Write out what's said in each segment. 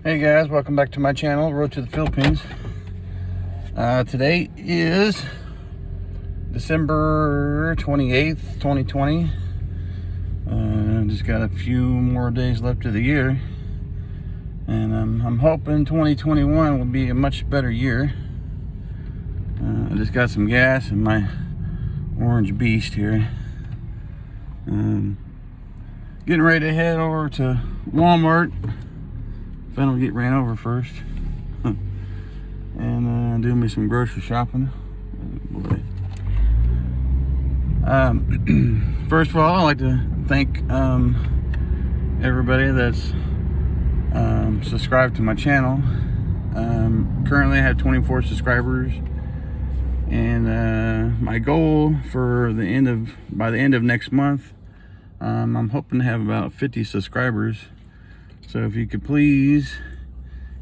Hey guys, welcome back to my channel, Road to the Philippines. Today is December 28th, 2020. Just got a few more days left of the year. And I'm hoping 2021 will be a much better year. I just got some gas in my orange beast here. Getting ready to head over to Walmart. If I don't get ran over first. And do me some grocery shopping. First of all, I'd like to thank everybody that's subscribed to my channel. Currently I have 24 subscribers, and my goal for by the end of next month, I'm hoping to have about 50 subscribers. So if you could please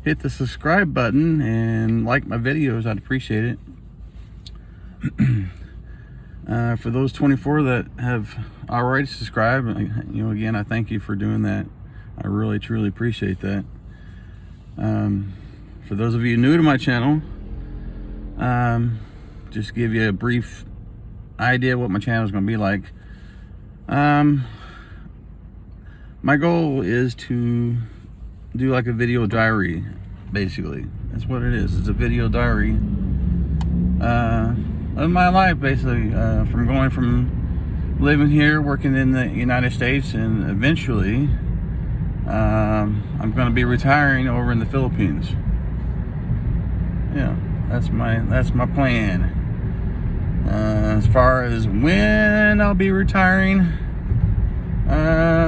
hit the subscribe button and like my videos, I'd appreciate it. For those 24 that have already subscribed, again, I thank you for doing that. I really, truly appreciate that. For those of you new to my channel, just give you a brief idea what my channel is going to be like. My goal is to do like a video diary, basically. That's what it is. It's a video diary of my life, basically, from going from living here, working in the United States, and eventually I'm going to be retiring over in the Philippines. Yeah, that's my plan. As far as when I'll be retiring,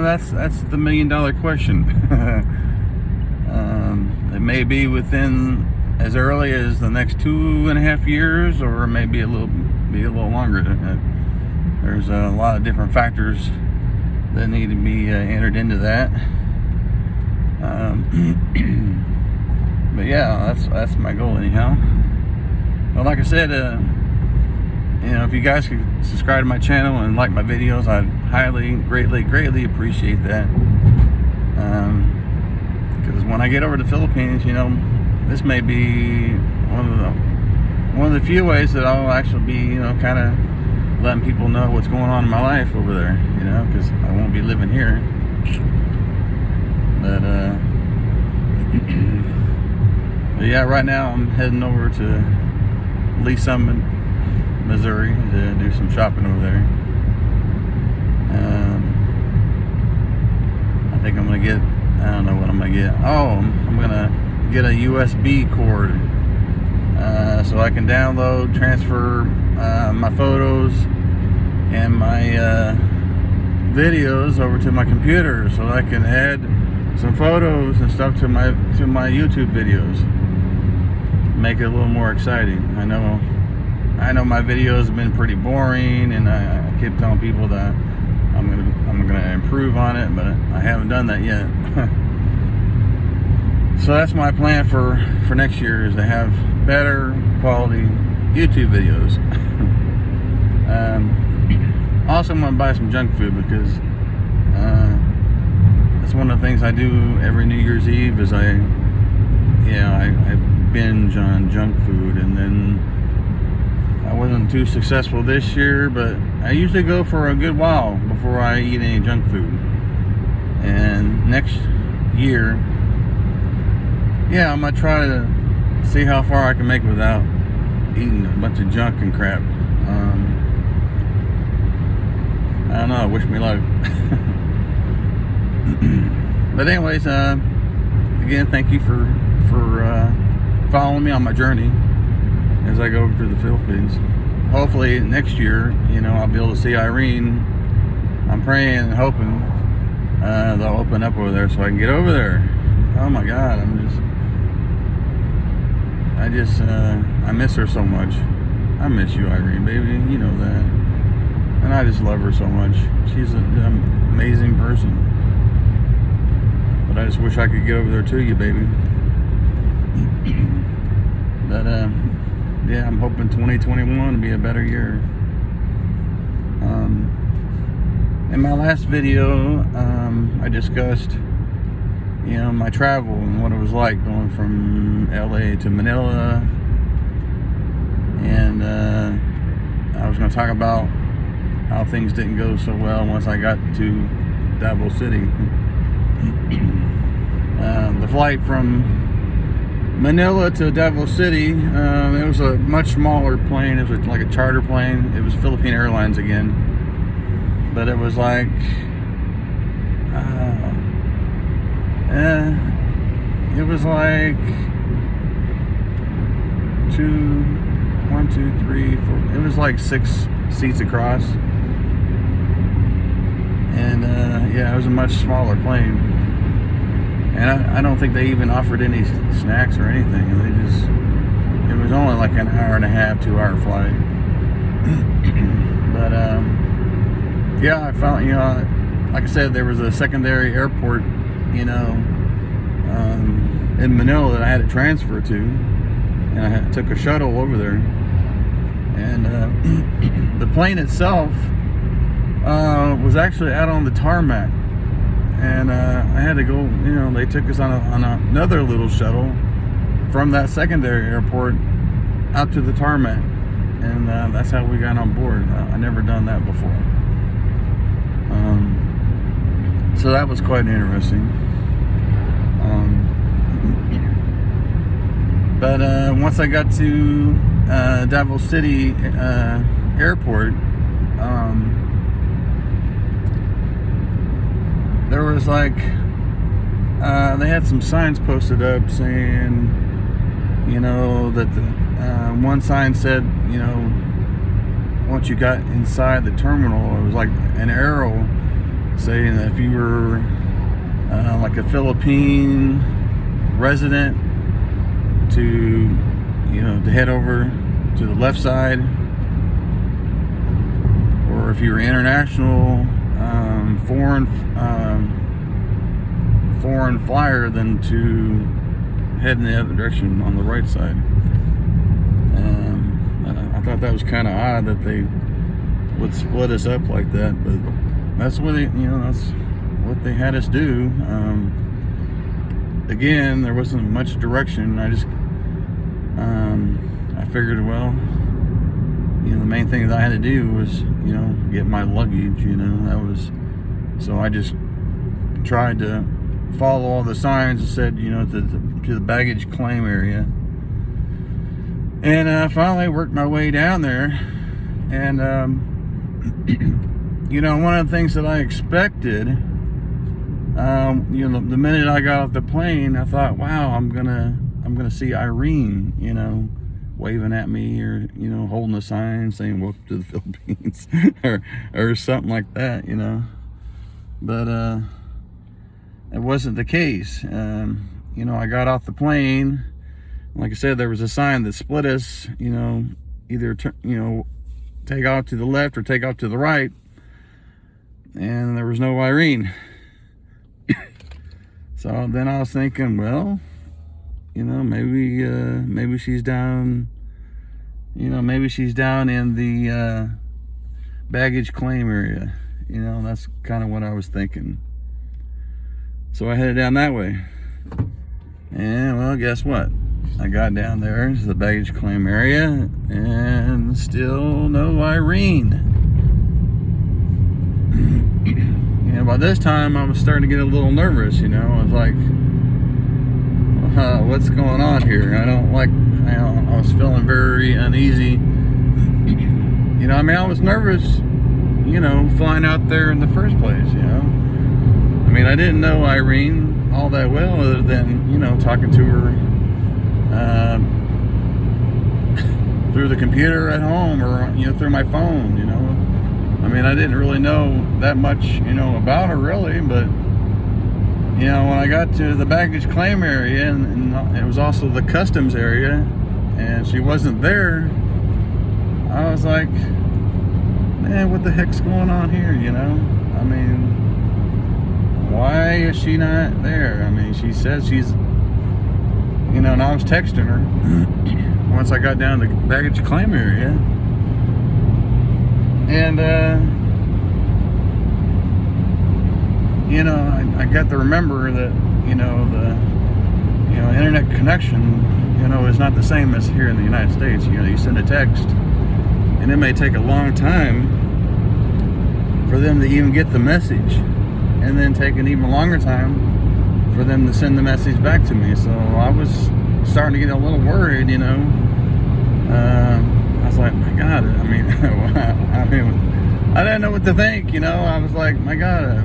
that's the $1 million question. It may be within as early as the next 2.5 years, or maybe a little longer. There's a lot of different factors that need to be entered into that. But yeah, that's my goal anyhow. But like I said, if you guys could subscribe to my channel and like my videos, I'd highly, greatly appreciate that. Because when I get over to the Philippines, this may be one of the few ways that I'll actually be, kind of letting people know what's going on in my life over there, because I won't be living here. But yeah, right now I'm heading over to Lee Summit, Missouri, to do some shopping over there. I think I'm gonna get, I don't know what I'm gonna get. Oh, I'm gonna get a USB cord, so I can download, transfer my photos and my videos over to my computer, so I can add some photos and stuff to my YouTube videos. Make it a little more exciting. I know my videos have been pretty boring, and I keep telling people that I'm gonna improve on it, but I haven't done that yet. So that's my plan for next year, is to have better quality YouTube videos. Also, I'm gonna buy some junk food, because that's one of the things I do every New Year's Eve. Is I binge on junk food, and then I wasn't too successful this year, but I usually go for a good while before I eat any junk food. And next year, yeah, I'm gonna try to see how far I can make without eating a bunch of junk and crap. I don't know, wish me luck. But anyways, again, thank you for following me on my journey as I go over to the Philippines. Hopefully next year, I'll be able to see Irene. I'm praying and hoping they'll open up over there so I can get over there. Oh my God, I miss her so much. I miss you, Irene, baby. You know that. And I just love her so much. She's an amazing person. But I just wish I could get over there to you, baby. But yeah, I'm hoping 2021 to be a better year. In my last video, I discussed my travel and what it was like going from LA to Manila. And I was going to talk about how things didn't go so well once I got to Davao City. The flight from Manila to Davao City, it was a much smaller plane. It was like a charter plane. It was Philippine Airlines again, but it was like it was like 1, 2, 3, 4. It was like 6 seats across, and yeah, it was a much smaller plane. And I don't think they even offered any snacks or anything. It was only like an hour and a half, 2-hour flight. But yeah, I found, like I said, there was a secondary airport, in Manila that I had to transfer to, and I took a shuttle over there. And the plane itself was actually out on the tarmac. And I had to go, they took us on another little shuttle from that secondary airport out to the tarmac. And that's how we got on board. I never done that before. So that was quite interesting. But once I got to Davao City Airport, there was like they had some signs posted up saying, that the one sign said, once you got inside the terminal, it was like an arrow saying that if you were like a Philippine resident, to head over to the left side, or if you were international, foreign flyer, then to head in the other direction on the right side. I thought that was kind of odd that they would split us up like that, but that's what that's what they had us do. Again, there wasn't much direction. I figured, well, the main thing that I had to do was, get my luggage, so I just tried to follow all the signs that said, to the baggage claim area. And I finally worked my way down there. And, one of the things that I expected, the minute I got off the plane, I thought, wow, I'm gonna see Irene, waving at me, or holding a sign saying "Welcome to the Philippines," or something like that, But it wasn't the case. I got off the plane. Like I said, there was a sign that split us. Either take off to the left or take off to the right, and there was no Irene. So then I was thinking, well, maybe she's down, maybe she's down in the baggage claim area. That's kind of what I was thinking. So I headed down that way. And, well, guess what? I got down there to the baggage claim area, and still no Irene. By this time, I was starting to get a little nervous, I was like, what's going on here? I was feeling very uneasy. I was nervous, flying out there in the first place, I didn't know Irene all that well, other than, talking to her through the computer at home, or, through my phone, I didn't really know that much, about her really, but, when I got to the baggage claim area, and it was also the customs area, and she wasn't there, I was like, man, what the heck's going on here, why is she not there? She says she's, and I was texting her once I got down to the baggage claim area, and I got to remember that the internet connection, is not the same as here in the United States. You send a text, and it may take a long time for them to even get the message, and then take an even longer time for them to send the message back to me. So I was starting to get a little worried, I was like, my God, I didn't know what to think, I was like, my God,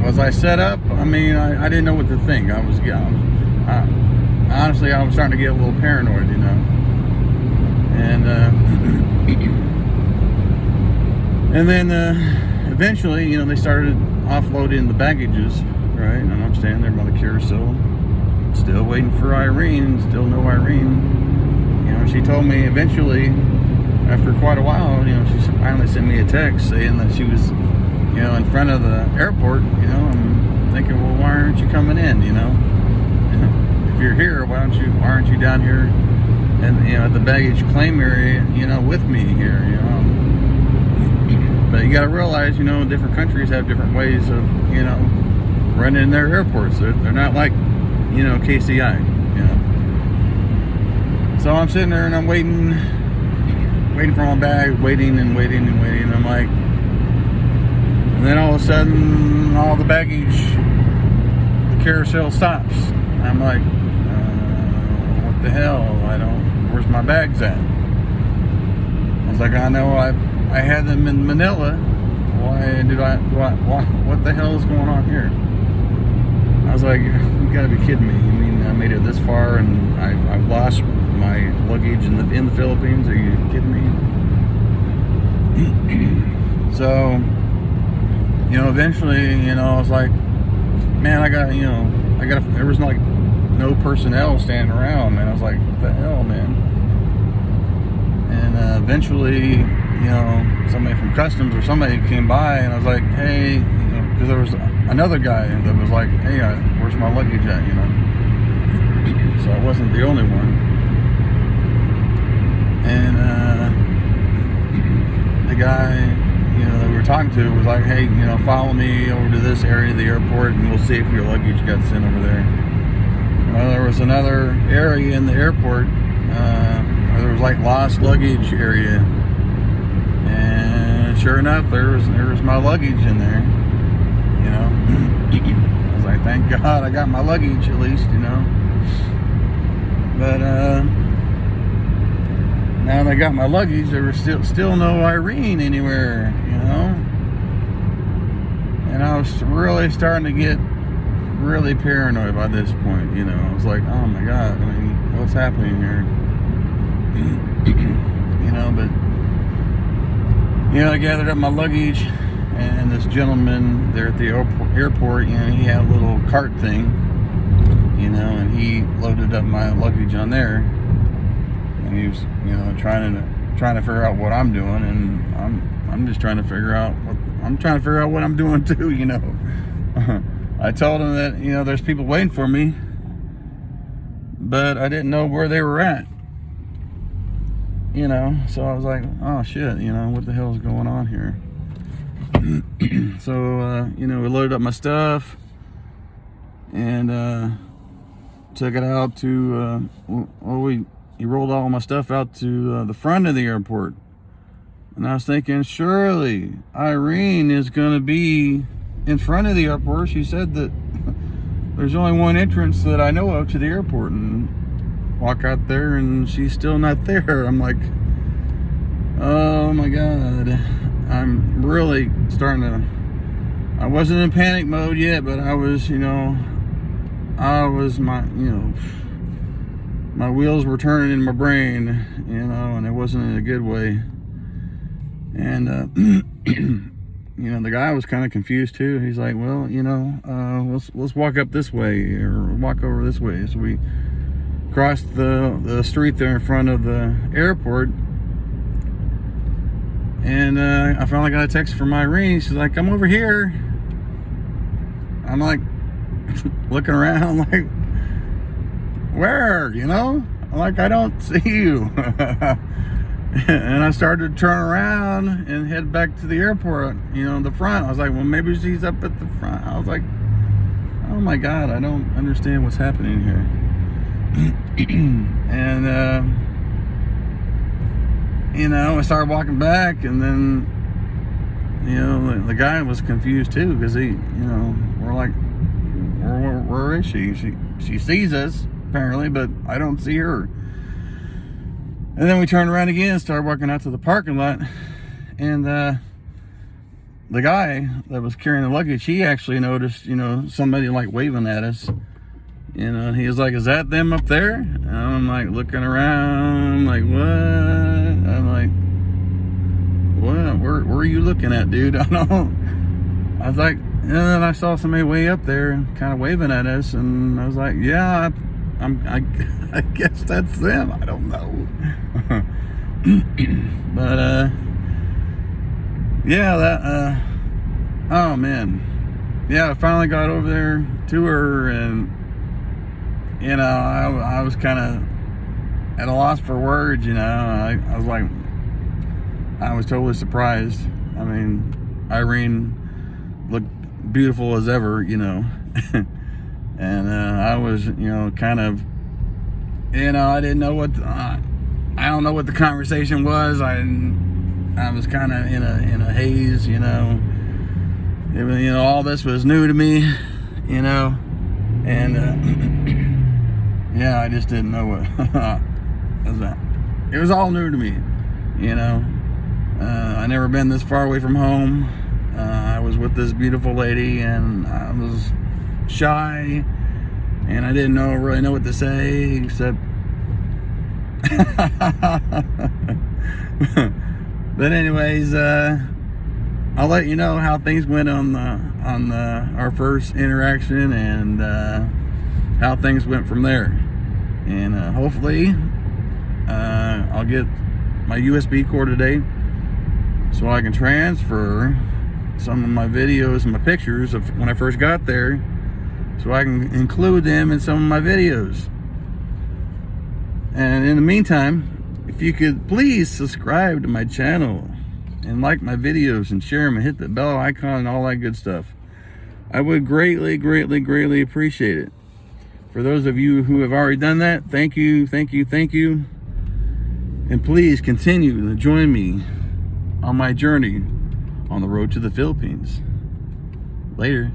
was I set up? I didn't know what to think. Honestly, I was starting to get a little paranoid, and and then eventually, they started offloading the baggages, right? And I'm standing there by the carousel, still waiting for Irene, still no Irene. She told me eventually, after quite a while, she finally sent me a text saying that she was, in front of the airport. I'm thinking, well, why aren't you coming in? If you're here, why aren't you down here and at the baggage claim area, with me here, But you got to realize, different countries have different ways of, running their airports. They're not like, KCI, So I'm sitting there and I'm waiting for my bag, waiting. I'm like, and then all of a sudden, all the baggage, the carousel stops. I'm like, what the hell? Where's my bags at? I was like, I know I had them in Manila. What the hell is going on here? I was like, you gotta be kidding me. You mean I made it this far and I've lost my luggage in the Philippines? Are you kidding me? So, eventually, I was like, man, there was like no personnel standing around, man. I was like, what the hell, man? And eventually, somebody from customs or somebody came by, and I was like, hey, because there was another guy that was like, hey, where's my luggage at, So I wasn't the only one. And the guy, that we were talking to was like, hey, follow me over to this area of the airport, and we'll see if your luggage got sent over there. Well, there was another area in the airport where there was like lost luggage area, and sure enough, there was my luggage in there. I was like, thank God I got my luggage at least, But now that I got my luggage, there was still no Irene anywhere, And I was really starting to get really paranoid by this point, I was like, oh my God, what's happening here? But I gathered up my luggage, and this gentleman there at the airport, he had a little cart thing, and he loaded up my luggage on there, and he was, trying to figure out what I'm doing, and I'm just trying to figure out what I'm doing too, I told him that, there's people waiting for me, but I didn't know where they were at, so I was like, oh shit, what the hell is going on here? So, we loaded up my stuff and took it out to, he rolled all my stuff out to the front of the airport. And I was thinking, surely Irene is going to be in front of the airport. She said that there's only one entrance that I know of to the airport, and walk out there and she's still not there. I'm like, oh my God. I'm really starting to, I wasn't in panic mode yet, but I was, my wheels were turning in my brain, and it wasn't in a good way. And, the guy was kind of confused too. He's like, well, let's walk up this way or walk over this way. So we crossed the street there in front of the airport. And I finally got a text from Irene. She's like, come over here. I'm like, looking around like, where, I'm like, I don't see you. And I started to turn around and head back to the airport, the front. I was like, well, maybe she's up at the front. I was like, oh my God, I don't understand what's happening here. And I started walking back, and then the guy was confused too, because we're like, where is she? She sees us apparently, but I don't see her. And then we turned around again and started walking out to the parking lot, and the guy that was carrying the luggage, he actually noticed somebody like waving at us. And he was like, is that them up there? And I'm like looking around, like, what? I'm like, what? Where are you looking at, dude? I was like, and then I saw somebody way up there kind of waving at us, and I was like, yeah, I guess that's them. I don't know. But yeah, oh man, yeah, I finally got over there to her, and I was kind of at a loss for words. I was like, I was totally surprised. I mean, Irene looked beautiful as ever, and I was, kind of, I didn't know what, I don't know what the conversation was. I was kind of in a haze, all this was new to me, and yeah, I just didn't know what it was all new to me, I never been this far away from home. I was with this beautiful lady, and I was shy, and I didn't really know what to say, except but anyways, I'll let you know how things went on our first interaction, and how things went from there. And hopefully I'll get my USB cord today, so I can transfer some of my videos and my pictures of when I first got there, so I can include them in some of my videos. And in the meantime, if you could please subscribe to my channel and like my videos and share them and hit the bell icon and all that good stuff, I would greatly, greatly, greatly appreciate it. For those of you who have already done that, thank you, thank you, thank you. And please continue to join me on my journey on the road to the Philippines. Later.